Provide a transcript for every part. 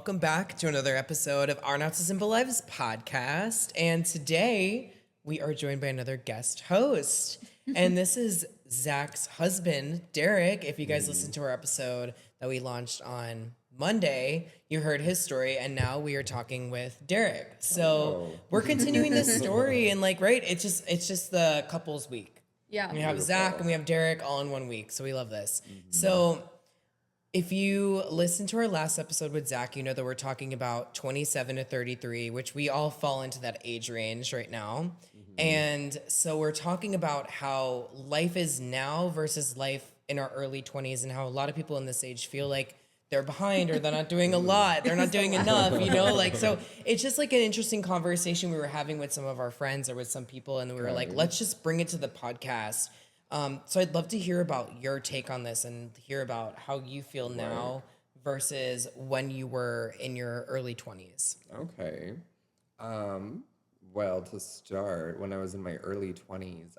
Welcome back to another episode of Our Not So Simple Lives podcast. And today we are joined by another guest host. And this is Zach's husband, Derrick. If you guys listened to our episode that we launched on Monday, you heard his story. And now we are talking with Derrick. So we're continuing this story. And it's just the couples week. Yeah. We have Zach and we have Derrick all in 1 week. So we love this. So if you listen to our last episode with Zach, you know that we're talking about 27 to 33, which we all fall into that age range right now. And so we're talking about how life is now versus life in our early 20s and how a lot of people in this age feel like they're behind or they're not doing a lot. They're not doing enough, so it's just like an interesting conversation we were having with some of our friends or with some people. And we were like, let's just bring it to the podcast. So I'd love to hear about your take on this and hear about how you feel now versus when you were in your early 20s. Okay. Well, to start, when I was in my early 20s,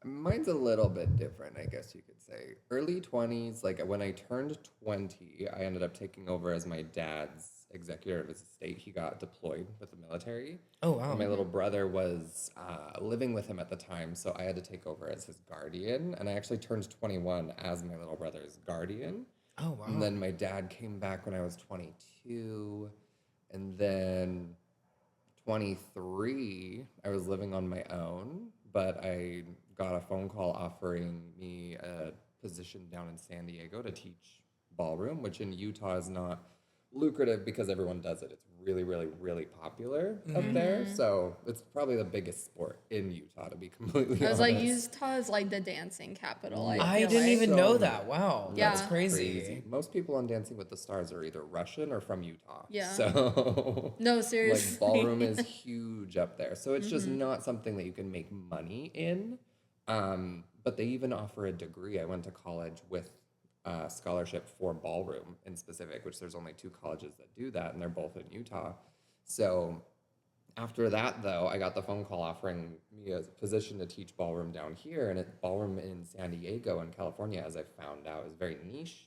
mine's a little bit different, I guess you could say. Early 20s, like when I turned 20, I ended up taking over as my dad's executor of his estate. He got deployed with the military. Oh, wow. And my little brother was living with him at the time, so I had to take over as his guardian. And I actually turned 21 as my little brother's guardian. Oh, wow. And then my dad came back when I was 22. And then 23, I was living on my own, but I got a phone call offering me a position down in San Diego to teach ballroom, which in Utah is not lucrative because everyone does it. It's really, really, really popular up there. So it's probably the biggest sport in Utah, to be completely honest. I was like, Utah is like the dancing capital. I feel didn't like. even know that. Wow. Yeah. That's crazy. Most people on Dancing with the Stars are either Russian or from Utah. Yeah. So No, seriously. like ballroom is huge up there. So it's just not something that you can make money in. But they even offer a degree. I went to college with a scholarship for ballroom in specific, which there's only 2 colleges that do that, and they're both in Utah. So after that, though, I got the phone call offering me a position to teach ballroom down here, and ballroom in San Diego in California, as I found out, is very niche.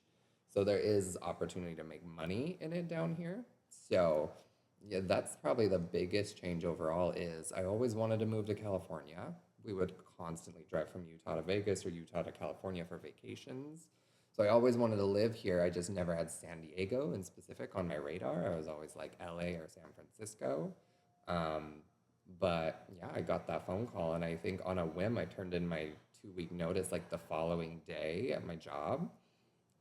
So there is opportunity to make money in it down here. So yeah, that's probably the biggest change overall. Is I always wanted to move to California. We would constantly drive from Utah to Vegas or Utah to California for vacations. So I always wanted to live here. I just never had San Diego in specific on my radar. I was always like LA or San Francisco. But yeah, I got that phone call, and I think on a whim, I turned in my 2-week notice like the following day at my job.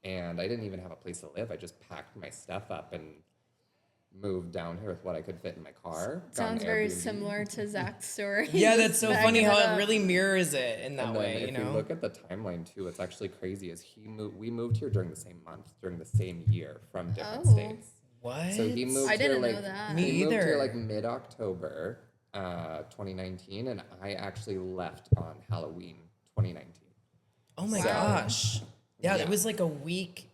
And I didn't even have a place to live. I just packed my stuff up and moved down here with what I could fit in my car. Sounds very similar to Zach's story. Yeah, that's so funny how up. it really mirrors it in that And way, then if you look at the timeline too, what's actually crazy is we moved here during the same month, during the same year from different states. What? So he moved I here didn't like know that. Me he moved either. here like mid-October 2019, and I actually left on Halloween 2019. Oh my So- gosh. Yeah, Yeah. it was like a week.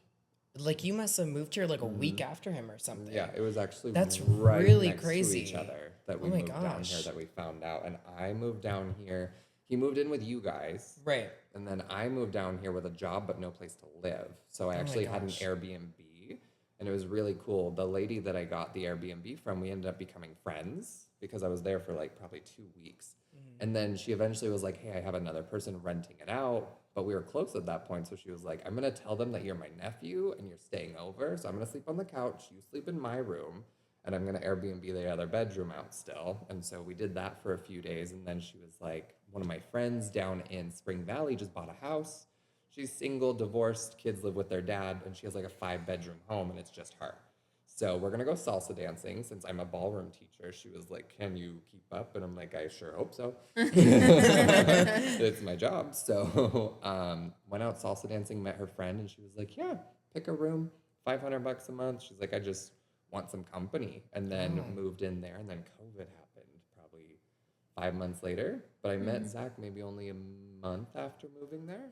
Like you must have moved here like a week after him or something. Yeah, it was actually That's right really next crazy. to each other that we Oh my moved down gosh. here, that we found out. And I moved down here. He moved in with you guys. Right. And then I moved down here with a job but no place to live. So I my actually had an gosh. Airbnb, and it was really cool. The lady that I got the Airbnb from, we ended up becoming friends because I was there for like probably 2 weeks. And then she eventually was like, hey, I have another person renting it out. But we were close at that point. So she was like, I'm going to tell them that you're my nephew and you're staying over. So I'm going to sleep on the couch. You sleep in my room. And I'm going to Airbnb the other bedroom out still. And so we did that for a few days. And then she was like, one of my friends down in Spring Valley just bought a house. She's single, divorced, kids live with their dad. And she has like a 5-bedroom home, and it's just her. So we're going to go salsa dancing. Since I'm a ballroom teacher, she was like, can you keep up? And I'm like, I sure hope so. It's my job. So went out salsa dancing, met her friend, and she was like, yeah, pick a room, $500 a month. She's like, I just want some company. And then moved in there, and then COVID happened probably 5 months later. But I met Zach maybe only a month after moving there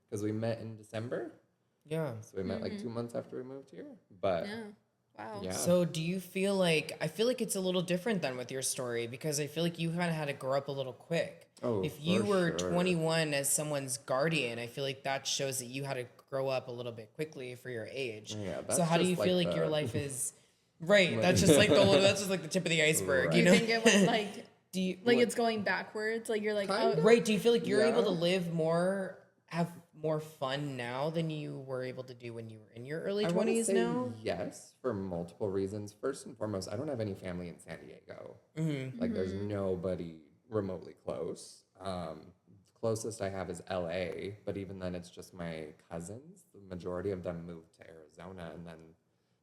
because we met in December. Yeah. So we met like 2 months after we moved here. But Yeah. Wow. yeah. So do you feel like, I feel like it's a little different than with your story because I feel like you kind of had to grow up a little quick. Oh, if you for were sure. 21 as someone's guardian, I feel like that shows that you had to grow up a little bit quickly for your age. Yeah, So that's how do just you like feel like your the- life is right? That's just like that's just like the tip of the iceberg, Right. you You know? think it was like Do you like it's going backwards? Like you're like, Kind oh, of. right? Do you feel like you're able to Yeah. live more, have more fun now than you were able to do when you were in your early I wanna 20s say now? yes, for multiple reasons. First and foremost, I don't have any family in San Diego. Like, there's nobody remotely close. Closest I have is LA, but even then, it's just my cousins. The majority of them moved to Arizona, and then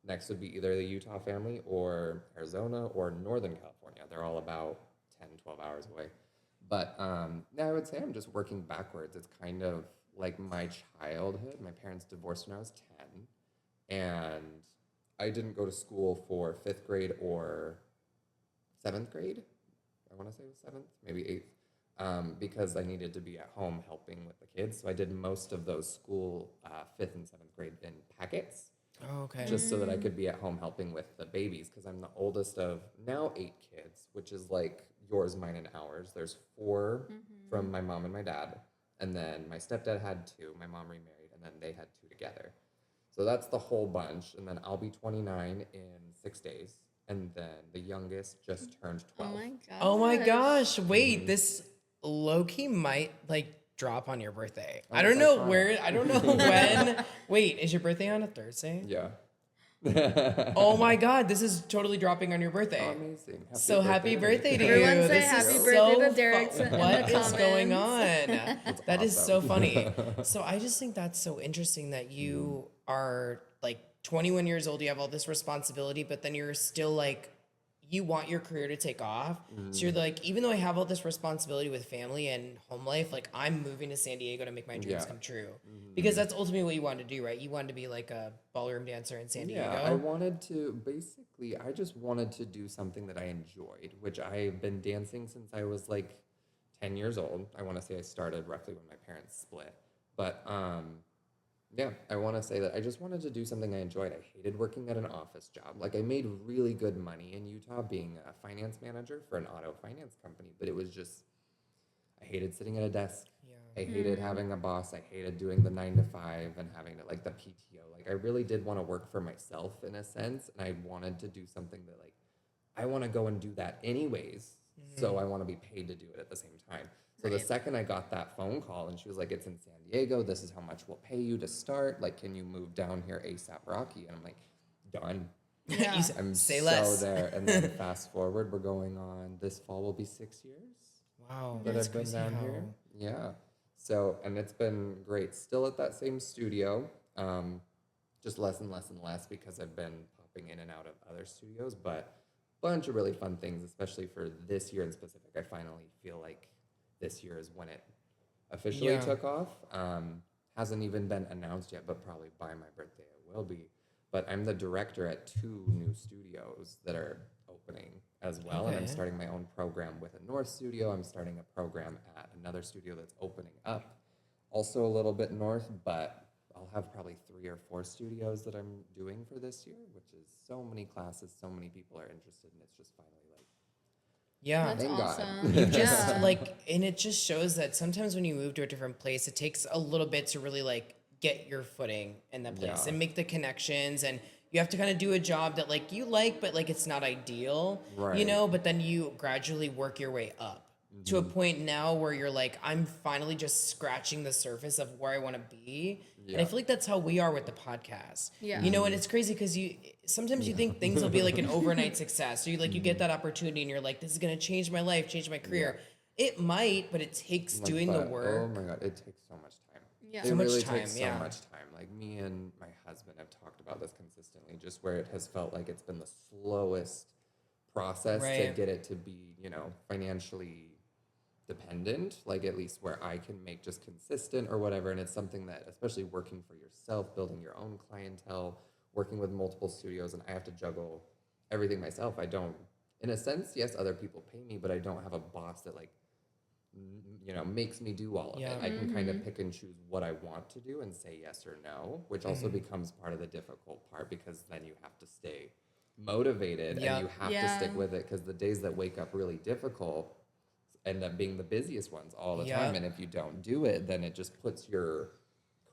next would be either the Utah family or Arizona or Northern California. They're all about 10, 12 hours away. But yeah, I would say I'm just working backwards. It's kind of like my childhood. My parents divorced when I was 10, and I didn't go to school for 5th grade or 7th grade. I want to say it was 7th, maybe 8th, because I needed to be at home helping with the kids. So I did most of those school 5th and 7th grade in packets, Oh, okay. just so that I could be at home helping with the babies, because I'm the oldest of now 8 kids, which is like yours, mine, and ours. There's 4 from my mom and my dad, and then my stepdad had 2. My mom remarried, and then they had 2 together. So that's the whole bunch, and then I'll be 29 in 6 days, and then the youngest just turned oh 12. my god. Oh my gosh! Wait, this low key might like drop on your birthday. I don't it's know iconic. where. I don't know when. Wait, is your birthday on a Thursday? Yeah. Oh my god! This is totally dropping on your birthday. Amazing. So happy birthday to you! Everyone say This happy is birthday to so Derrick fu- in the What is going on? comments. That is so awesome. funny. So I just think that's so interesting that you are like 21 years old. You have all this responsibility, but then you're still like you want your career to take off. So you're like, even though I have all this responsibility with family and home life, like I'm moving to San Diego to make my dreams Yeah. come true. Because that's ultimately what you wanted to do, right? You wanted to be like a ballroom dancer in San Diego. Yeah, I wanted to basically, I just wanted to do something that I enjoyed, which I've been dancing since I was like 10 years old. I want to say I started roughly when my parents split. But yeah, I want to say that I just wanted to do something I enjoyed. I hated working at an office job. Like, I made really good money in Utah being a finance manager for an auto finance company, but it was just, I hated sitting at a desk. Yeah. I hated having a boss. I hated doing the 9 to 5 and having to, like, the PTO. Like, I really did want to work for myself in a sense, and I wanted to do something that, like, I want to go and do that anyways, so I want to be paid to do it at the same time. So the second I got that phone call and she was like, it's in San Diego, this is how much we'll pay you to start, like, can you move down here ASAP Rocky? And I'm like, done. Yeah. You said, I'm say so less. there. And then fast forward, we're going on, this fall will be 6 years Wow, that that's I've been crazy down how- here. Yeah. So, and it's been great. Still at that same studio, just less and less and less because I've been popping in and out of other studios, but bunch of really fun things, especially for this year in specific. I finally feel like this year is when it officially Yeah. took off. Hasn't even been announced yet, but probably by my birthday it will be. But I'm the director at 2 new studios that are opening as well. And I'm Okay. starting my own program with a North studio. I'm starting a program at another studio that's opening up, also a little bit north, but I'll have probably 3 or 4 studios that I'm doing for this year, which is so many classes, so many people are interested, and it's just finally like, Yeah. That's Thank God. awesome. You Just Yeah. like, and it just shows that sometimes when you move to a different place, it takes a little bit to really like get your footing in that place Yeah. and make the connections. And you have to kind of do a job that like you like, but like it's not ideal, you Right. know, but then you gradually work your way up to a point now where you're like, I'm finally just scratching the surface of where I want to be. And I Yeah. feel like that's how we are with the podcast. Yeah. You know, and it's crazy because you sometimes you think things will be like an overnight success. So you like you get that opportunity and you're like, this is gonna change my life, change my career. It might, but it takes like, doing the but, work. Oh my God, it takes so much time. Yeah. It So much really time, takes so yeah. much time. Like, me and my husband have talked about this consistently, just where it has felt like it's been the slowest process to Right. get it to be, financially dependent, like at least where I can make just consistent or whatever. And it's something that, especially working for yourself, building your own clientele, working with multiple studios, and I have to juggle everything myself. I don't, in a sense, yes, other people pay me, but I don't have a boss that like, makes me do all of Yeah. it. I can kind of pick and choose what I want to do and say yes or no, which also becomes part of the difficult part because then you have to stay motivated Yeah. and you have to Yeah. stick with it, because the days that wake up really difficult end up being the busiest ones all the Yeah. time. And if you don't do it, then it just puts your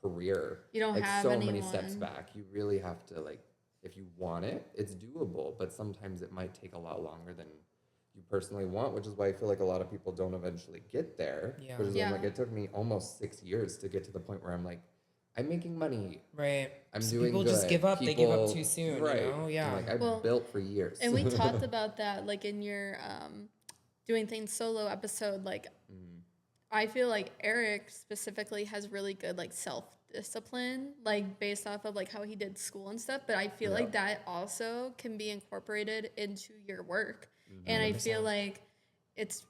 career. You don't like have so many steps anyone. back. You really have to like, if you want it, it's doable, but sometimes it might take a lot longer than you personally want, which is why I feel like a lot of people don't eventually get there. Yeah. Which is why I'm like, Yeah. it took me almost 6 years to get to the point where I'm like, I'm making money. Right. I'm So doing people good. just give up. They give up People- too soon. right? You know? Yeah. And like I Well, built for years. And we talked about that like in your doing things solo episode. Like I feel like Eric specifically has really good like self-discipline, like based off of like how he did school and stuff. But I feel like that also can be incorporated into your work. And I feel 100%. like it's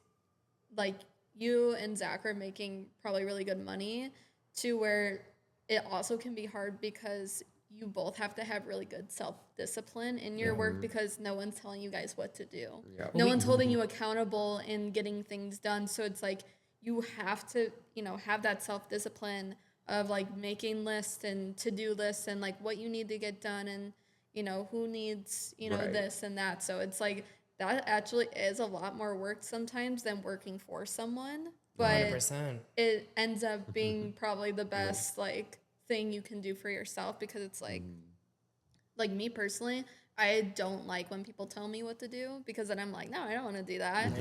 like you and Zach are making probably really good money to where it also can be hard because you both have to have really good self-discipline in your work because no one's telling you guys what to do. Yeah. No one's holding you accountable in getting things done. So it's like you have to, have that self-discipline of like making lists and to-do lists and like what you need to get done and, who needs, Right. this and that. So it's like that actually is a lot more work sometimes than working for someone. But 100%. it ends up being probably the best like thing you can do for yourself because it's like me personally, I don't like when people tell me what to do because then I'm like, no, I don't want to do that,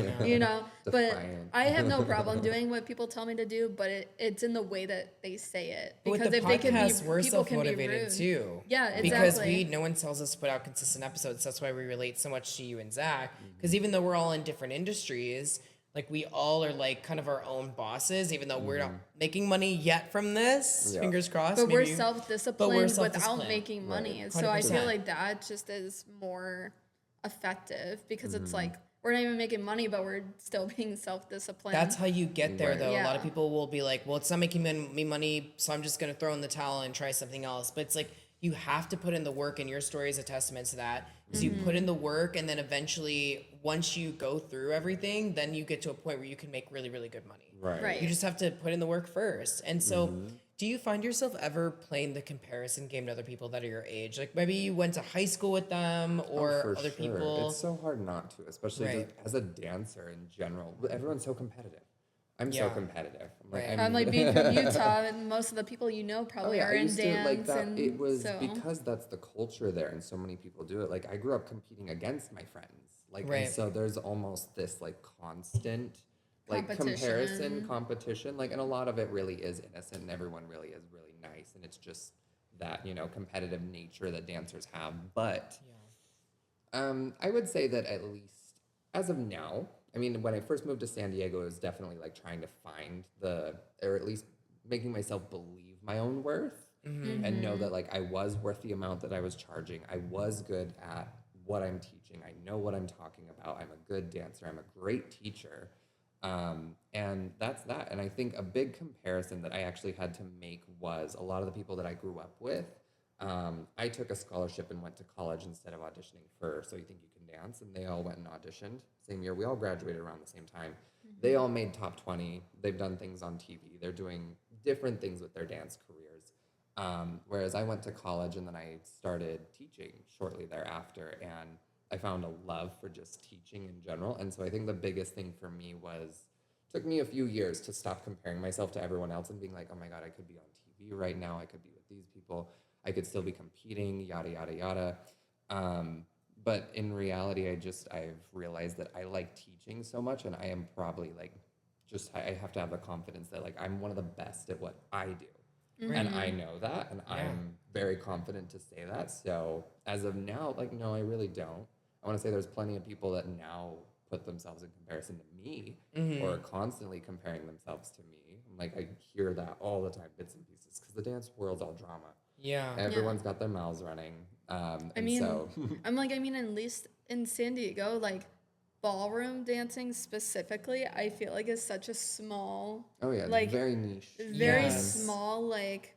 But Defiant. I have no problem doing what people tell me to do, but it's in the way that they say it. But Because with the if they can podcast, be, we're people can be self-motivated rude. too. Yeah, Because exactly. no one tells us to put out consistent episodes. That's why we relate so much to you and Zach. Because even though we're all in different industries, like we all are like kind of our own bosses, even though we're not making money yet from this. Yeah. Fingers crossed. But we're maybe. self-disciplined without self-disciplined. making money. So I 100%. feel like that just is more effective because it's like we're not even making money, but we're still being self-disciplined. That's how you get there, Right. though. A lot of Yeah. people will be like, well, it's not making me money, so I'm just going to throw in the towel and try something else. But it's like, you have to put in the work, and your story is a testament to that. So you put in the work, and then eventually, once you go through everything, then you get to a point where you can make really, really good money. Right. You just have to put in the work first. And so, do you find yourself ever playing the comparison game to other people that are your age? Like maybe you went to high school with them or For other sure. people. It's so hard not to, especially Right. just as a dancer in general. Everyone's so competitive. I'm Yeah. so competitive. Right. I'm like being from Utah, and most of the people probably I are in used to dance. like that. And It was so. because that's the culture there, and so many people do it. Like I grew up competing against my friends, like Right. and so there's almost this like constant like Competition. competition, like, and a lot of it really is innocent, and everyone really is really nice, and it's just that competitive nature that dancers have. But I would say that at least as of now, I mean, when I first moved to San Diego, it was definitely like trying to find or at least making myself believe my own worth and know that like I was worth the amount that I was charging. I was good at what I'm teaching. I know what I'm talking about. I'm a good dancer. I'm a great teacher. And that's that. And I think a big comparison that I actually had to make was a lot of the people that I grew up with. I took a scholarship and went to college instead of auditioning for So You Think You Can Dance, and they all went and auditioned same year. We all graduated around the same time. They all made top 20. They've done things on TV. They're doing different things with their dance careers. Whereas I went to college and then I started teaching shortly thereafter, and I found a love for just teaching in general. And so I think the biggest thing for me took me a few years to stop comparing myself to everyone else and being like, oh my God, I could be on TV right now. I could be with these people. I could still be competing, yada, yada, yada. But in reality, I've realized that I like teaching so much, and I am probably like, I have to have the confidence that like I'm one of the best at what I do. And I know that, and I'm very confident to say that. So as of now, like, no, I really don't. I want to say there's plenty of people that now put themselves in comparison to me or are constantly comparing themselves to me. Like, I hear that all the time, bits and pieces, because the dance world's all drama. Yeah. Everyone's got their mouths running. I mean, at least in San Diego, like ballroom dancing specifically, I feel like is such a small, oh yeah, like very niche. very Yes. small like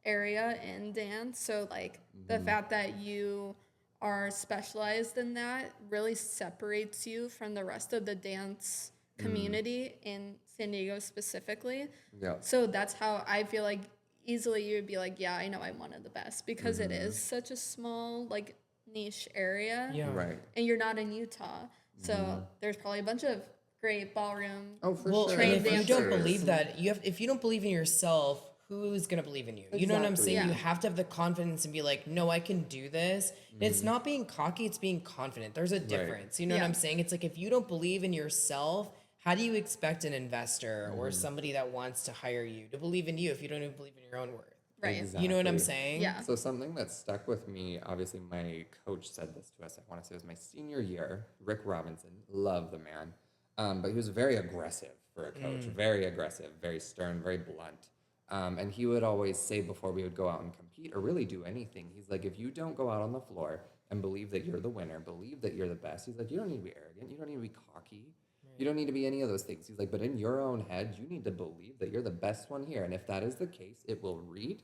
area in dance. So like the fact that you are specialized in that really separates you from the rest of the dance community in San Diego specifically. Yeah. So that's how I feel like easily you would be like, yeah, I know I'm one of the best because it is such a small like niche area. Yeah. Right. And you're not in Utah. So there's probably a bunch of great ballroom. Oh, for Well, sure. and trained if you don't dancers. believe that, if you don't believe in yourself, who's going to believe in you? You know what I'm Exactly. saying? Yeah. You have to have the confidence and be like, no, I can do this. And it's not being cocky, it's being confident. There's a difference. You know what Yeah. I'm saying? It's like, if you don't believe in yourself, how do you expect an investor or somebody that wants to hire you to believe in you if you don't even believe in your own worth? Right. Exactly. You know what I'm saying? Yeah. So something that stuck with me, obviously my coach said this to us, I want to say it was my senior year, Rick Robinson, love the man. But he was very aggressive for a coach, very aggressive, very stern, very blunt. And he would always say before we would go out and compete or really do anything, he's like, if you don't go out on the floor and believe that you're the winner, believe that you're the best, he's like, you don't need to be arrogant, you don't need to be cocky, you don't need to be any of those things. He's like, but in your own head, you need to believe that you're the best one here. And if that is the case, it will read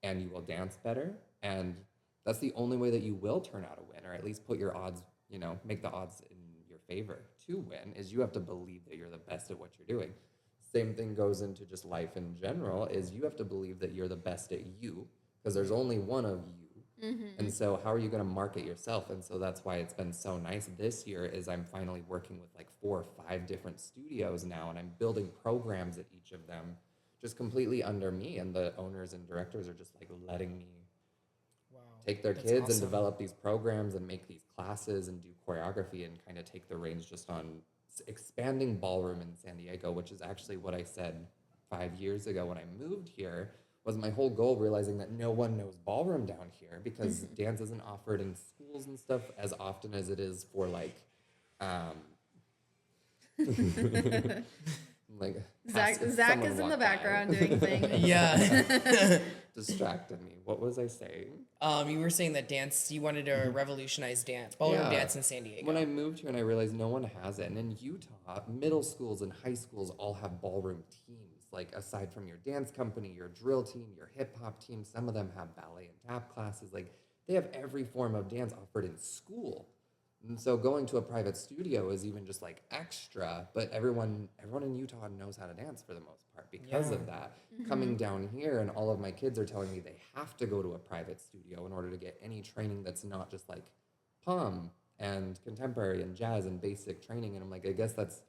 and you will dance better. And that's the only way that you will turn out a win, or at least put your odds, you know, make the odds in your favor to win, is you have to believe that you're the best at what you're doing. Same thing goes into just life in general, is you have to believe that you're the best at you, because there's only one of you. And so how are you going to market yourself? And so that's why it's been so nice this year, is I'm finally working with like 4 or 5 different studios now, and I'm building programs at each of them just completely under me, and the owners and directors are just like letting me take their That's kids and awesome. develop these programs and make these classes and do choreography and kind of take the reins just on expanding Ballroom in San Diego, which is actually what I said 5 years ago when I moved here, was my whole goal, realizing that no one knows Ballroom down here because dance isn't offered in schools and stuff as often as it is for like like Zach someone is in the walked by. background doing things. Yeah. Distracted me. What was I saying? You were saying that dance, you wanted to revolutionize dance, ballroom dance in San Diego. When I moved here and I realized no one has it, and in Utah, middle schools and high schools all have ballroom teams. Like aside from your dance company, your drill team, your hip hop team, some of them have ballet and tap classes. Like they have every form of dance offered in school. And so going to a private studio is even just like extra, but everyone in Utah knows how to dance for the most part because of that. Coming down here and all of my kids are telling me they have to go to a private studio in order to get any training that's not just like pom and contemporary and jazz and basic training. And I'm like, I guess that's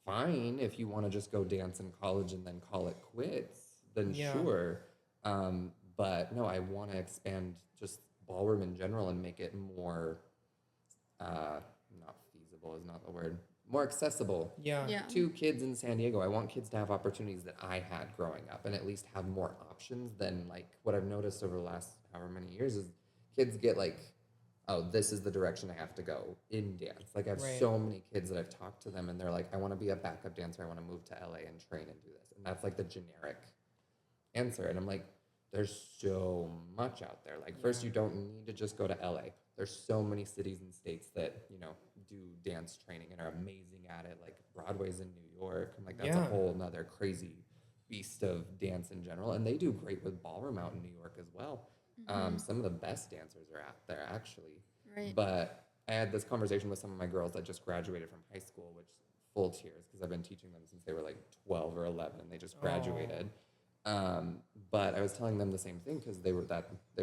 fine if you want to just go dance in college and then call it quits, then sure. But no, I want to expand just ballroom in general and make it more not feasible is not the word, more accessible Yeah. to kids in San Diego. I want kids to have opportunities that I had growing up and at least have more options than like what I've noticed over the last however many years is kids get like, oh, this is the direction I have to go in dance. Like I have so many kids that I've talked to them and they're like, I want to be a backup dancer. I want to move to LA and train and do this. And that's like the generic answer. And I'm like, there's so much out there. Like first, you don't need to just go to LA. There's so many cities and states that, you know, do dance training and are amazing at it. Like Broadway's in New York. I'm like, that's a whole nother crazy beast of dance in general. And they do great with ballroom out in New York as well. Some of the best dancers are out there actually. Right. But I had this conversation with some of my girls that just graduated from high school, which full tears because I've been teaching them since they were like 12 or 11 and they just graduated. But I was telling them the same thing because they were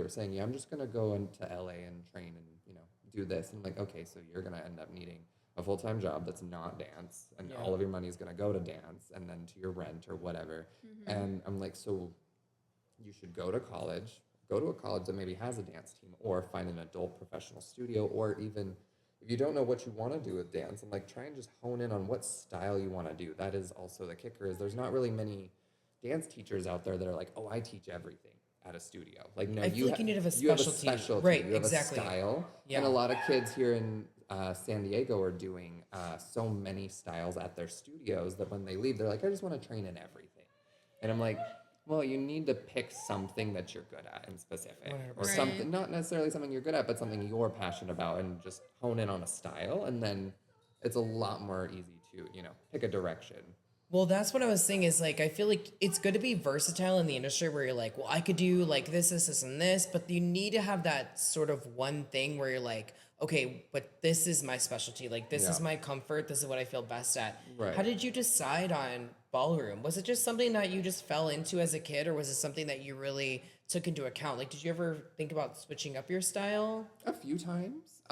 saying, yeah, I'm just going to go into LA and train and, you know, do this. And I'm like, okay, so you're going to end up needing a full-time job that's not dance and all of your money is going to go to dance and then to your rent or whatever. And I'm like, so you should go to a college that maybe has a dance team or find an adult professional studio, or even if you don't know what you want to do with dance, I'm like, try and just hone in on what style you want to do. That is also the kicker, is there's not really many dance teachers out there that are like, oh, I teach everything at a studio. Like, no, I feel like you need to have a you have a specialty. specialty. Right, you have exactly. a style. Yeah. And a lot of kids here in San Diego are doing so many styles at their studios that when they leave, they're like, I just want to train in everything. And I'm like, well, you need to pick something that you're good at in specific, or 100%. something, not necessarily something you're good at, but something you're passionate about, and just hone in on a style. And then it's a lot more easy to, you know, pick a direction. Well, that's what I was saying is like, I feel like it's good to be versatile in the industry where you're like, well, I could do like this, and this, but you need to have that sort of one thing where you're like, okay, but this is my specialty. Like, this is my comfort. This is what I feel best at. Right. How did you decide on ballroom? Was it just something that you just fell into as a kid, or was it something that you really took into account? Like, did you ever think about switching up your style? A few times,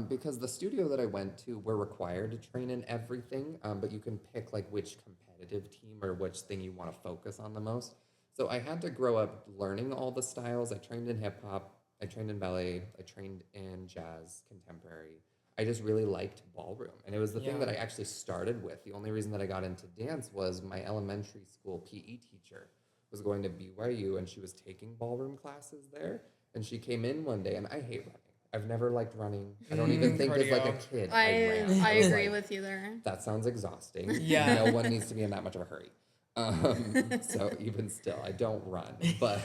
because the studio that I went to, we're required to train in everything, but you can pick like which competitive team or which thing you want to focus on the most. So I had to grow up learning all the styles. I trained in hip hop, I trained in ballet, I trained in jazz, contemporary. I just really liked ballroom. And it was the thing that I actually started with. The only reason that I got into dance was my elementary school PE teacher was going to BYU and she was taking ballroom classes there. And she came in one day, and I hate running. I've never liked running. I don't even think as like a kid I ran. I was agree like, with you there. that sounds exhausting. Yeah. No one needs to be in that much of a hurry. So even still, I don't run. But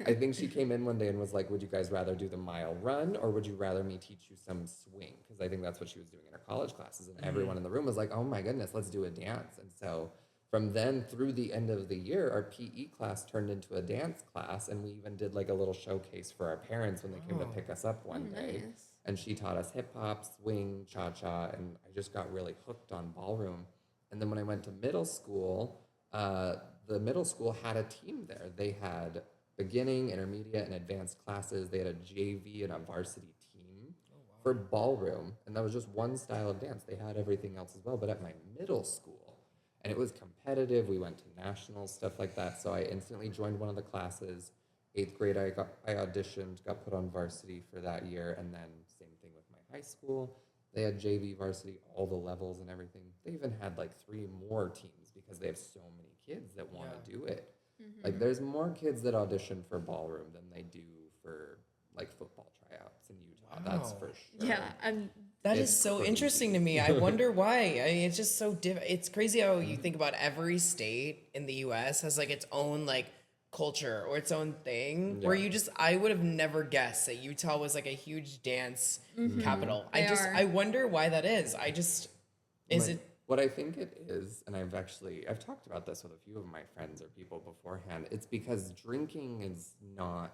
I think she came in one day and was like, would you guys rather do the mile run or would you rather me teach you some swing? Because I think that's what she was doing in her college classes. And everyone in the room was like, oh my goodness, let's do a dance. And so from then through the end of the year, our PE class turned into a dance class. And we even did like a little showcase for our parents when they came to pick us up one day. Nice. And she taught us hip hop, swing, cha-cha. And I just got really hooked on ballroom. And then when I went to middle school, the middle school had a team there. They had beginning, intermediate, and advanced classes. They had a JV and a varsity team for ballroom. And that was just one style of dance. They had everything else as well. But at my middle school, and it was competitive. We went to nationals, stuff like that. So I instantly joined one of the classes. 8th grade, I auditioned, got put on varsity for that year. And then same thing with my high school. They had JV, varsity, all the levels and everything. They even had like 3 more teams because they have so many kids that want to do it. Like there's more kids that audition for ballroom than they do for like football tryouts in Utah. That's for sure. Yeah, That It's is so crazy. interesting to me. I wonder why. I mean, it's just so different. It's crazy how you think about every state in the U.S. has like its own like culture or its own thing. Where you just, I would have never guessed that Utah was like a huge dance capital. They are. I wonder why that is. What I think it is, and I've talked about this with a few of my friends or people beforehand, it's because drinking is not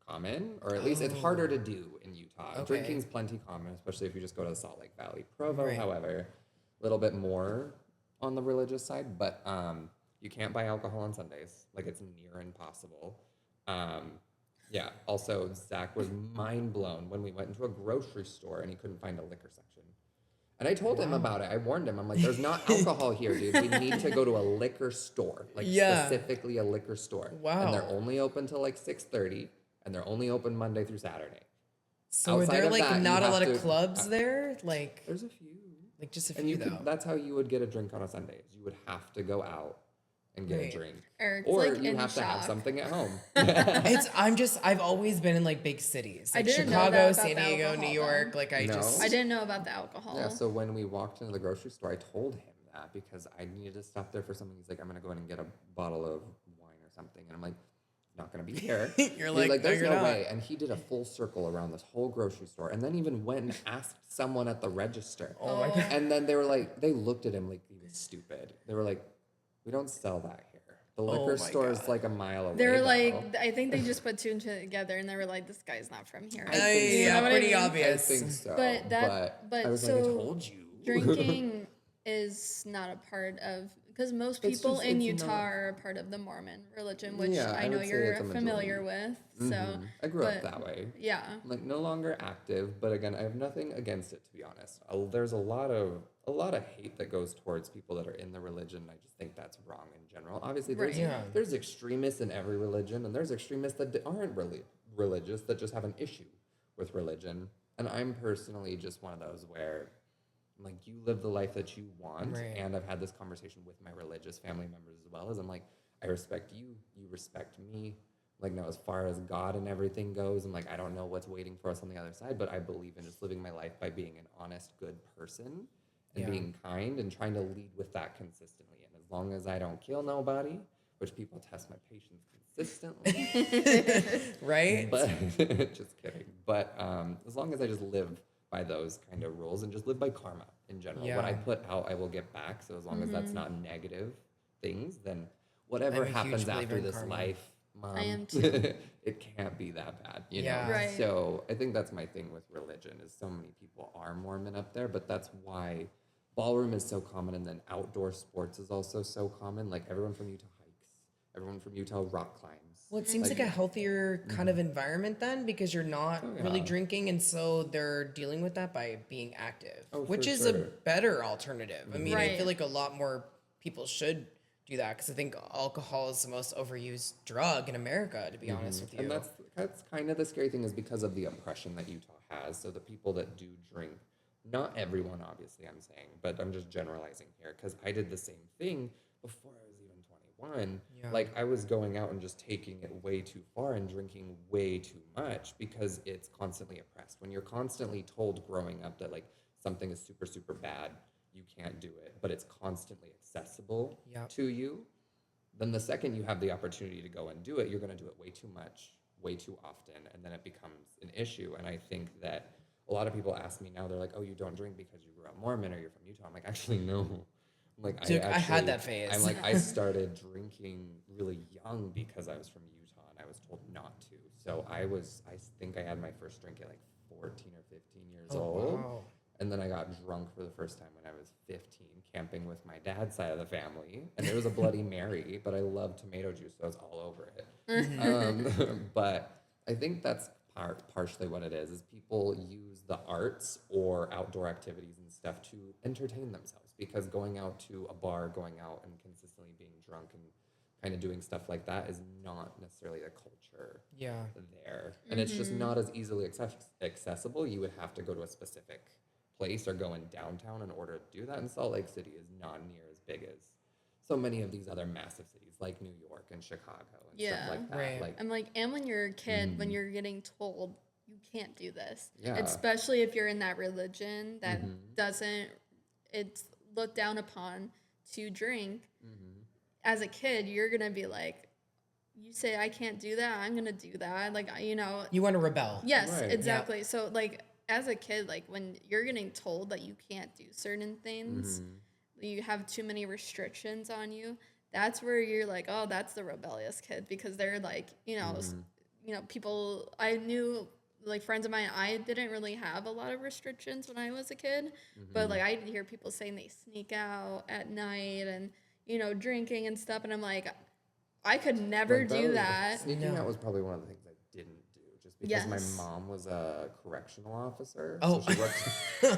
common, or at least it's harder to do in Utah. Okay. Drinking's plenty common, especially if you just go to the Salt Lake Valley. Provo, Right. however, a little bit more on the religious side, but you can't buy alcohol on Sundays. Like, it's near impossible. Yeah, also, Zach was mind blown when we went into a grocery store and he couldn't find a liquor section. And I told him about it. I warned him. I'm like, there's not alcohol here, dude. We need to go to a liquor store, like specifically a liquor store. Wow. And they're only open till like 6:30, and they're only open Monday through Saturday. So are Outside there of like that, not you a lot have of to- clubs there? Like There's a few. just a And few you though. that's how you would get a drink on a Sunday. Is you would have to go out and get Right. a drink. Eric's Or like you in have to have shock. something at home. I've always been in like big cities. I Like didn't know Chicago, that about San the Diego, alcohol, New York. though. Like I No? just I didn't know about the alcohol. Yeah, so when we walked into the grocery store, I told him that because I needed to stop there for something. He's like, I'm going to go in and get a bottle of wine or something. And I'm like, not going to be here. You're He's like, "No, there's you're no not." way. And he did a full circle around this whole grocery store and then even went and asked someone at the register. Oh my God. And then they were like, they looked at him like he was stupid. They were like, we don't sell that here. The liquor my store is God. like a mile away. They were though." like, I think they just put 2 and 2 together, and they were like, "This guy's not from here." I think so. You know what I pretty mean? I obvious. think so. But I was like, I so told you. drinking is not a part of, because most people in it's Utah not- are a part of the Mormon religion, which Yeah, I I know would say you're it's a familiar with. So I grew up but- that way. yeah, I'm like no longer active, but again, I have nothing against it, to be honest. There's a lot of hate that goes towards people that are in the religion. I just think that's wrong in general. Obviously, Right. there's extremists in every religion, and there's extremists that aren't really religious that just have an issue with religion. And I'm personally just one of those where, like, you live the life that you want, Right. and I've had this conversation with my religious family members as well. As I'm like, I respect you, you respect me. Like, now, as far as God and everything goes, I'm like, I don't know what's waiting for us on the other side, but I believe in just living my life by being an honest, good person and being kind and trying to lead with that consistently. And as long as I don't kill nobody, which people test my patience consistently, right? but just kidding. But as long as I just live by those kind of rules and just live by karma in general, what I Yeah. put out, I will get back. So as long as that's not negative things, then whatever I'm a huge happens believer after in this karma. life, Mom, I am too. it can't be that bad, you Yeah. know? Right. So I think that's my thing with religion is so many people are Mormon up there, but that's why ballroom is so common, and then outdoor sports is also so common. Like, everyone from Utah hikes, everyone from Utah rock climbs. Well, it seems like a healthier kind of environment then, because you're not really drinking, and so they're dealing with that by being active, Oh, which for is a sure. better alternative. I mean, I Right. feel like a lot more people should do that because I think alcohol is the most overused drug in America, to be honest with you. And that's kind of the scary thing, is because of the oppression that Utah has. So the people that do drink, not everyone, obviously, I'm saying, but I'm just generalizing here because I did the same thing before I was even 21. Yeah. Like, I was going out and just taking it way too far and drinking way too much because it's constantly oppressed. When you're constantly told growing up that like something is super, super bad, you can't do it, but it's constantly accessible to you, then the second you have the opportunity to go and do it, you're going to do it way too much, way too often, and then it becomes an issue. And I think that a lot of people ask me now, they're like, oh, you don't drink because you grew up Mormon or you're from Utah. I'm like, actually, no. I'm like, Dude, I had that phase. I'm like, I started drinking really young because I was from Utah and I was told not to. So I think I had my first drink at like 14 or 15 years old. Wow. And then I got drunk for the first time when I was 15, camping with my dad's side of the family. And it was a Bloody Mary, but I love tomato juice, so I was all over it. But I think that's partially what it is people use the arts or outdoor activities and stuff to entertain themselves. Because going out to a bar, going out and consistently being drunk and kind of doing stuff like that is not necessarily the culture there. And it's just not as easily accessible. You would have to go to a specific place or go in downtown in order to do that. And Salt Lake City is not near as big as so many of these other massive cities like New York and Chicago and stuff like that. Right. Like, I'm like, and when you're a kid, when you're getting told you can't do this, Yeah. especially if you're in that religion that doesn't, it's looked down upon to drink. As a kid, you're gonna be like, you say I can't do that, I'm gonna do that. Like, you know, You want to rebel. yes, Right. exactly. So like, as a kid, like when you're getting told that you can't do certain things, you have too many restrictions on you, that's where you're like, oh, that's the rebellious kid, because they're like, you know, people I knew, like friends of mine, I didn't really have a lot of restrictions when I was a kid, but like I'd hear people saying they sneak out at night and, you know, drinking and stuff, and I'm like, I could never do that. Sneaking out was probably one of the things I didn't do, just because my mom was a correctional officer. Oh. So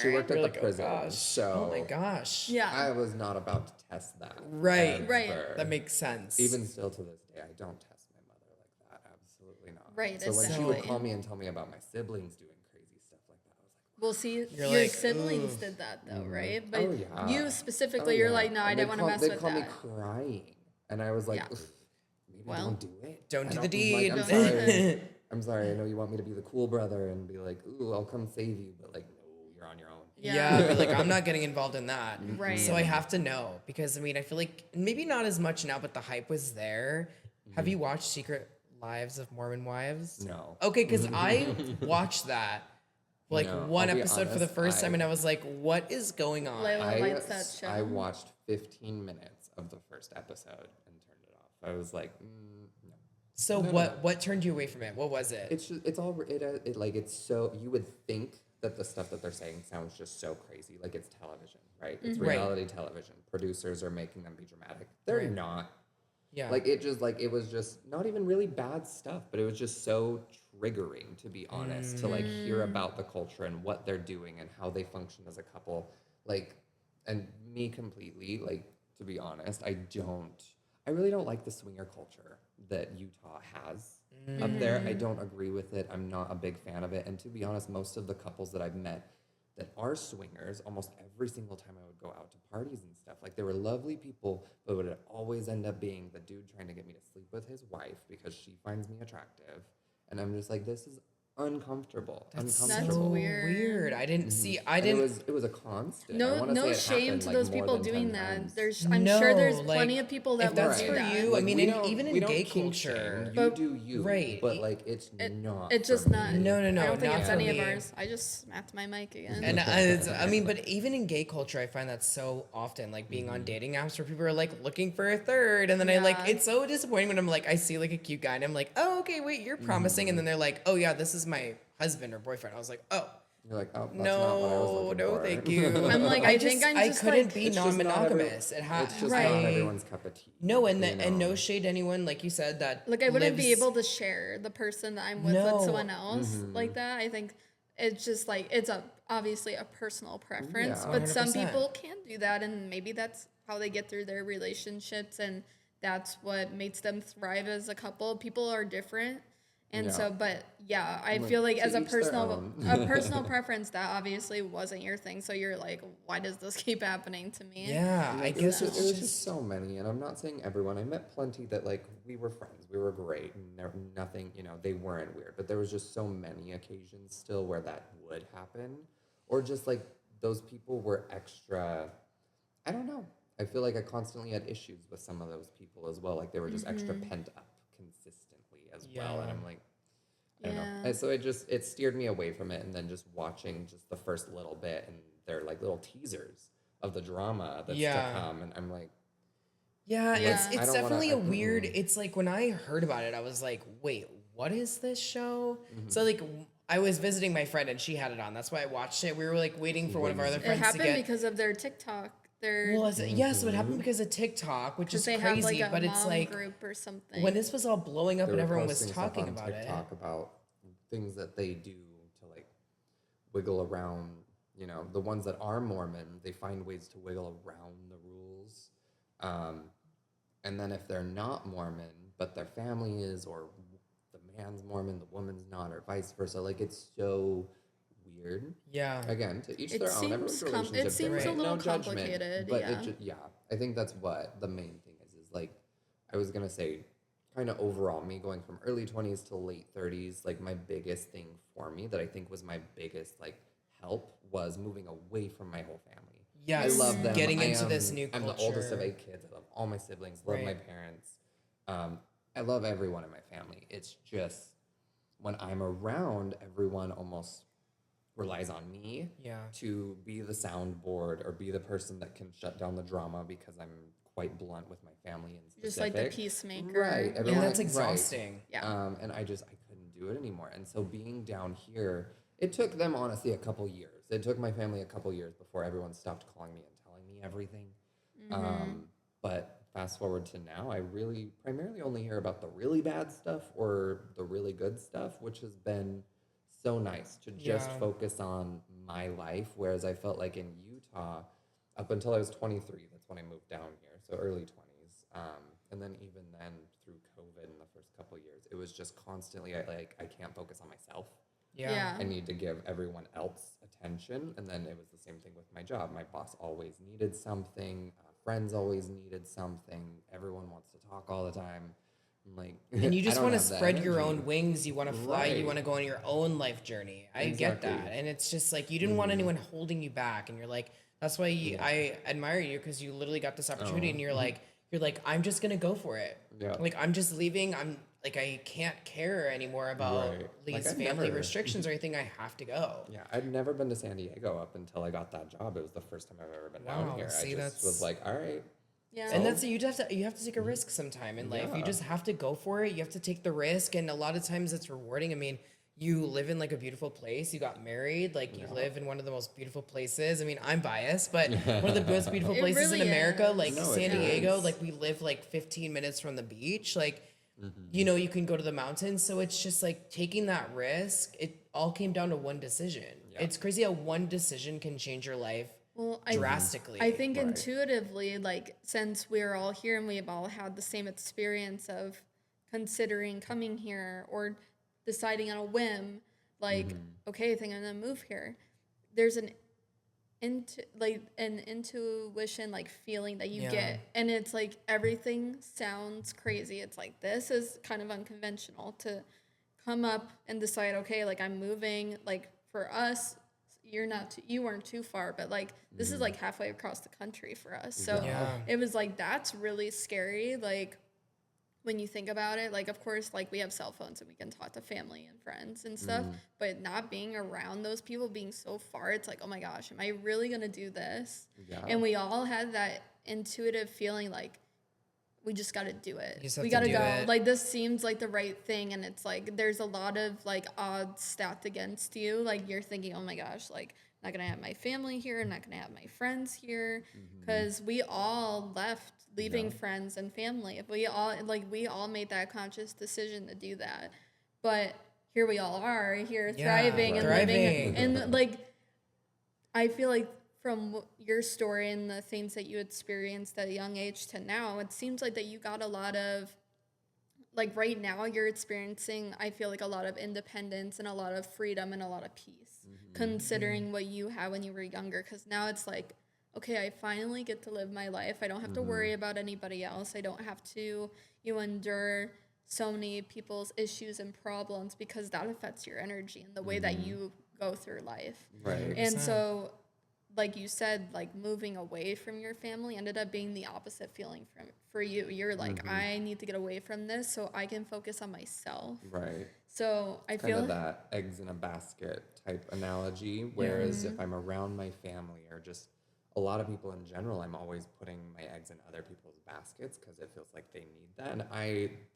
she worked at the prison. Gosh. So Oh my gosh. Yeah. I was not about to test that. Right. Right. ever. That makes sense. Even still to this day, I don't test my mother like that. Absolutely not. Right, So when she would exactly. call me and tell me about my siblings doing crazy stuff like that, I was like, Well, see, You're your like, siblings ooh. did that though, right? But oh yeah. you specifically, Oh, you're yeah. like, no, I And didn't want to mess They'd with call me that. crying, and I was like, Yeah. "Ugh, maybe Well, don't do it. don't I do the like, deed. I'm Don't sorry. do it. I'm sorry. I know you want me to be the cool brother and be like, ooh, I'll come save you, but like, no, you're on your own. Yeah, but like I'm not getting involved in that. Right. So I have to know because I mean I feel like maybe not as much now, but the hype was there. Have you watched Secret Lives of Mormon Wives? No. Okay, because I watched that like No, one I'll be episode for the honest, first time, and I was like, "What is going on?" Layla likes that show. I watched 15 minutes of the first episode and turned it off. I was like, no. So No. what turned you away from it? What was it? It's just, it's all it like it's so you would think that the stuff that they're saying sounds just so crazy, like it's television, right? It's Right. reality television. Producers are making them be dramatic. They're Right. not. Yeah. Like it was just not even really bad stuff, but it was just so triggering, to be honest, to like hear about the culture and what they're doing and how they function as a couple. Like, and me completely, like, to be honest, I really don't like the swinger culture that Utah has up there. I don't agree with it. I'm not a big fan of it. And to be honest, most of the couples that I've met that are swingers, almost every single time I would go out to parties and stuff, like they were lovely people, but it would always end up being the dude trying to get me to sleep with his wife because she finds me attractive. And I'm just like, this is uncomfortable. That's Uncomfortable. so weird. weird. I didn't see. I And didn't. it was a constant. I No, wanna no say it shame happened, to like, those more people than doing 10 that. times. I'm sure there's like, plenty of people that if that's will for do that. you, I mean, we and don't- even in we don't gay kink shame. culture, You But- do you, right. But like it's not. It's just for not. me. No, I don't think not it's for any me. of ours. I just smacked my mic again. And I mean, but even in gay culture, I find that so often, like being on dating apps where people are like looking for a third, and then I like, Yeah. it's so disappointing when I'm like, I see like a cute guy, and I'm like, oh, okay, wait, you're promising, and then they're like, oh yeah, this is my husband or boyfriend. I was like, oh, You're like, oh, that's not what I was no, looking no, for. thank you. I'm like, I think I'm I just, couldn't like- be It's just not non-monogamous. It It's just Right. not everyone's cup of tea. No, and you and no know? shade to anyone, like you said, that Like I wouldn't be lives- able to share the person that I'm with No. someone else like that. I think it's just like it's obviously a personal preference, Yeah. but some 100%. people can do that, and maybe that's how they get through their relationships, and that's what makes them thrive as a couple. People are different, and Yeah. so, but yeah, I Like, feel like to as a each their personal own. a personal preference, that obviously wasn't your thing. So you're like, why does this keep happening to me? Yeah, I Like, guess it it's was just just so many, and I'm not saying everyone. I met plenty that like we were friends, we were great, and there nothing, they weren't weird. But there was just so many occasions still where that would happen, or just like those people were extra. I don't know. I feel like I constantly had issues with some of those people as well. Like they were just extra pent up consistently as well, and Yeah. I'm like, I don't know. Yeah. And so it steered me away from it, and then just watching just the first little bit, and they're like little teasers of the drama that's Yeah. to come, and I'm like, yeah, Yeah. it's I it's don't wanna- definitely a I- weird. It's like when I heard about it, I was like, wait, what is this show? So like I was visiting my friend and she had it on. That's why I watched it. We were like waiting for one of our other It friends to happened get. because of their TikTok. Well, yeah, so it happened because of TikTok, which is They crazy. have like a but it's mom like group or something. when this was all blowing up they and were everyone was posting stuff talking on about it. TikTok about things that they do to like wiggle around. The ones that are Mormon, they find ways to wiggle around the rules. And then if they're not Mormon, but their family is, or the man's Mormon, the woman's not, or vice versa, like it's so weird. Yeah. Again, to each It their own. seems Everyone's it relationship seems a different. little No judgment, complicated, but yeah. I think that's what the main thing is like, I was gonna say, kind of overall, me going from early 20s to late 30s, like my biggest thing for me that I think was my biggest like help was moving away from my whole family. Yes, I love them. getting into this am- new I'm the oldest of culture. 8 kids. I love all my siblings. Love my Right. parents. I love everyone in my family. It's just when I'm around, everyone almost relies on me Yeah. to be the soundboard or be the person that can shut down the drama because I'm quite blunt with my family and Just specific. like the peacemaker. Right. And everyone- that's right. exhausting. Yeah. And I couldn't do it anymore. And so being down here, it took them honestly a couple years. It took my family a couple years before everyone stopped calling me and telling me everything. But fast forward to now, I really primarily only hear about the really bad stuff or the really good stuff, which has been so nice to just Yeah. focus on my life. Whereas I felt like in Utah, up until I was 23, that's when I moved down here, so early 20s. And then even then through COVID in the first couple years, it was just constantly I can't focus on myself. Yeah. I need to give everyone else attention. And then it was the same thing with my job. My boss always needed something. Friends always needed something. Everyone wants to talk all the time. I'm like, And you I just don't want to have the spread your energy. own wings. You want to fly. You Right. want to go on your own life journey. I get Exactly. that. And it's just like you didn't want anyone holding you back. And you're like, that's why I admire you because you literally got this opportunity and you're like, I'm just going to go for it. Yeah. Like, I'm just leaving. I'm like, I can't care anymore about Right. these Like, I've family never- restrictions or anything. I have to go. Yeah, I'd never been to San Diego up until I got that job. It was the first time I've ever been Wow, down here. see, I just that's- was like, all right. Yeah. And that's it. You have to take a risk sometime in life. You Yeah. just have to go for it. You have to take the risk, and a lot of times it's rewarding. I mean, you live in like a beautiful place. You got married. Like you live in one of the most beautiful places. I mean, I'm biased, but one of the most beautiful It places really in America, is. like No, San it Diego. is. Like we live like 15 minutes from the beach. Like you can go to the mountains. So it's just like taking that risk. It all came down to one decision. Yeah. It's crazy how one decision can change your life Well, drastically. I think Right. intuitively, like since we're all here and we've all had the same experience of considering coming here or deciding on a whim, like okay, I think I'm gonna move here. There's an intuition like feeling that you Yeah. get, and it's like everything sounds crazy. It's like this is kind of unconventional to come up and decide. Okay, like I'm moving. Like for us, you weren't too far, but like this is like halfway across the country for us. So Yeah. it was like that's really scary. Like when you think about it, like of course, like we have cell phones and we can talk to family and friends and stuff, but not being around those people, being so far, it's like, oh my gosh, am I really gonna do this? Yeah. And we all had that intuitive feeling like we just got to do it. You just have We to got to do go. it. Like this seems like the right thing, and it's like there's a lot of like odds stacked against you. Like you're thinking, oh my gosh, like I'm not gonna have my family here. I'm not gonna have my friends here, because we all left, leaving friends and family. We all made that conscious decision to do that. But here we all are here Yeah, thriving and living. thriving. And like, I feel like from your story and the things that you experienced at a young age to now, it seems like that you got a lot of, like right now you're experiencing, I feel like a lot of independence and a lot of freedom and a lot of peace, considering what you had when you were younger. Because now it's like, okay, I finally get to live my life. I don't have to worry about anybody else. I don't have to, endure so many people's issues and problems, because that affects your energy and the way that you go through life. Right. And so, like you said, like moving away from your family ended up being the opposite feeling for you. You're like, I need to get away from this so I can focus on myself. Right. So I Kind feel of that eggs in a basket type analogy. Whereas if I'm around my family or just a lot of people in general, I'm always putting my eggs in other people's baskets because it feels like they need that. And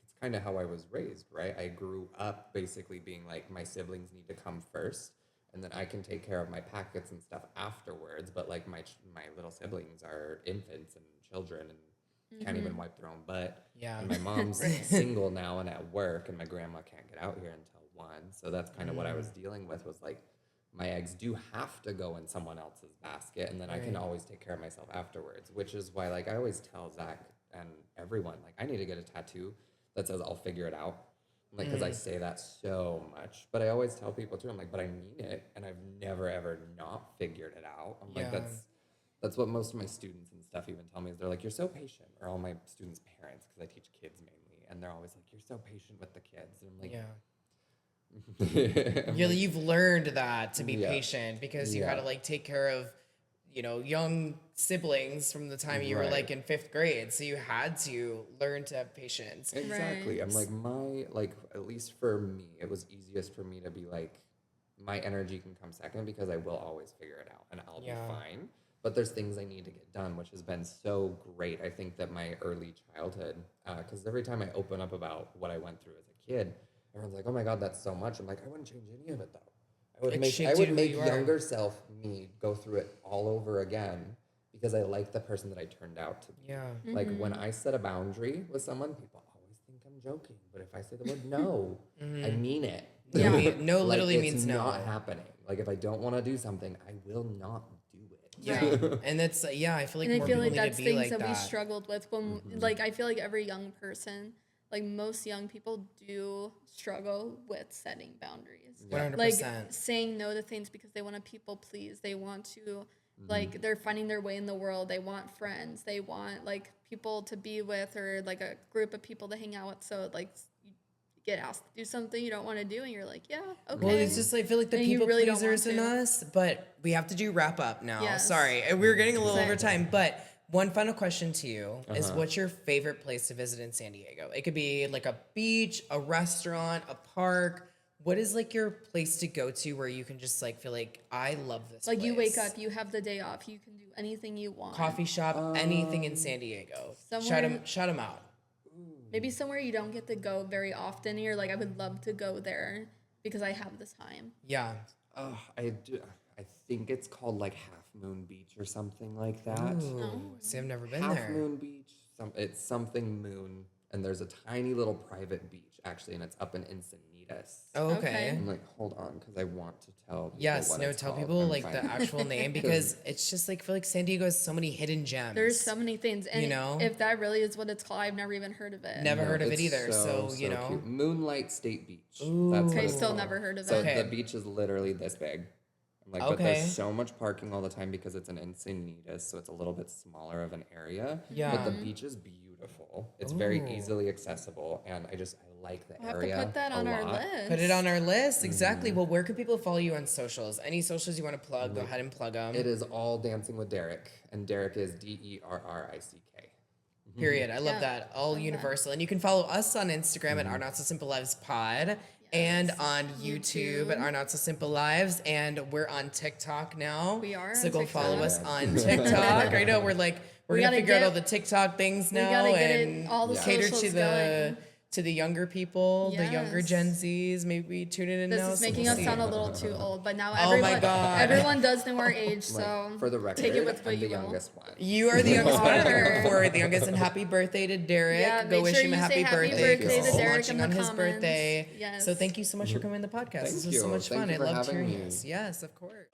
it's kind of how I was raised, right? I grew up basically being like, my siblings need to come first, and then I can take care of my packets and stuff afterwards. But like my little siblings are infants and children and can't even wipe their own butt. Yeah. And my mom's single now and at work, and my grandma can't get out here until 1. So that's kind of what I was dealing with, was like, my eggs do have to go in someone else's basket, and then I can always take care of myself afterwards, which is why, like, I always tell Zach and everyone, like, I need to get a tattoo that says I'll figure it out. Like, because I say that so much, but I always tell people too, I'm like, but I mean it, and I've never ever not figured it out. I'm like, that's what most of my students and stuff even tell me, is they're like, you're so patient, or all my students' parents, because I teach kids mainly, and they're always like, you're so patient with the kids, and I'm like, You've learned that to be patient, because you had to like take care of, young siblings from the time you were like in 5th grade. So you had to learn to have patience. Exactly. I'm like, at least for me, it was easiest for me to be like, my energy can come second, because I will always figure it out and I'll be fine. But there's things I need to get done, which has been so great. I think that my early childhood, because every time I open up about what I went through as a kid, everyone's like, oh my God, that's so much. I'm like, I wouldn't change any of it though. I would make younger self me go through it all over again, because I like the person that I turned out to be. Yeah. Like when I set a boundary with someone, people always think I'm joking. But if I say the word no, I mean it. Yeah. No Like, literally it's means no. not happening. Like if I don't want to do something, I will not do it. Yeah. And that's, I feel like and more I feel people like need that's to be things like that that. we struggled with when, like, I feel like every young person, like most young people do struggle with setting boundaries. 100%. Like saying no to things because they want to people please. They want to, like, they're finding their way in the world. They want friends. They want, like, people to be with, or like a group of people to hang out with. So, like, you get asked to do something you don't want to do, and you're like, yeah, okay. Well, it's just, I feel like the And you people really don't pleasers want in to. us, but we have to do wrap up now. Yes. Sorry. We're getting a little over Exactly. time, but one final question to you is, what's your favorite place to visit in San Diego? It could be like a beach, a restaurant, a park. What is like your place to go to where you can just like feel like, I love this Like place? you wake up, you have the day off, you can do anything you want. Coffee shop, anything in San Diego. somewhere- Shout them out. Maybe somewhere you don't get to go very often. And you're like, I would love to go there because I have the time. Yeah. Oh, I think it's called like Half Moon Beach or something like that. Ooh, see, I've never been Half there. Moon Beach. It's something moon, and there's a tiny little private beach actually, and it's up in Encinitas. Oh, okay. Okay. I'm like, hold on, because I want to tell people Yes, what no, it's tell called. people I'm like fine. the actual name, because it's just like, I feel like San Diego has so many hidden gems. There's so many things. And You know? if that really is what it's called, I've never even heard of it. Never No, heard of it it's either. So, you know. cute. Moonlight State Beach. Ooh. That's what Okay, it's still called. never heard of So it. Okay. the beach is literally this big. I'm like, but Okay. there's so much parking all the time because it's an Encinitas, so it's a little bit smaller of an area. Yeah. But the beach is beautiful. It's very Ooh. easily accessible, and I like the We'll have area to put that a on our lot. list. Put it on our list. Exactly. Well, where can people follow you on socials? Any socials you want to plug, go ahead and plug them. It is all Dancing with Derrick, and Derrick is DERRICK. Period. I love Yeah, that. All love that. universal. And you can follow us on Instagram at Our Not So Simple Lives Pod, and on YouTube at Our Not So Simple Lives. And we're on TikTok now. We are So on go follow TikTok. us on TikTok. I know we're We gonna gotta figure out get- all the TikTok things we now gotta get and it, all the cater to socials the going. to the younger people, the younger Yes. Gen Zs, maybe tune in This now. is so making we'll us see. sound a little too old, but now Oh my God. everyone does know our age, Like, so for the record, take it with what I'm the you will. youngest one. You are the youngest one. I think are. before the youngest, and happy birthday to Derrick. Yeah, Go make wish sure him a you happy say happy birthday. birthday to He's Derrick launching in the on his comments. birthday. Yes. So thank you so much for coming to the podcast. Thank This was so you. much Thank fun. you I for loved having hearing me. this. Yes, of course.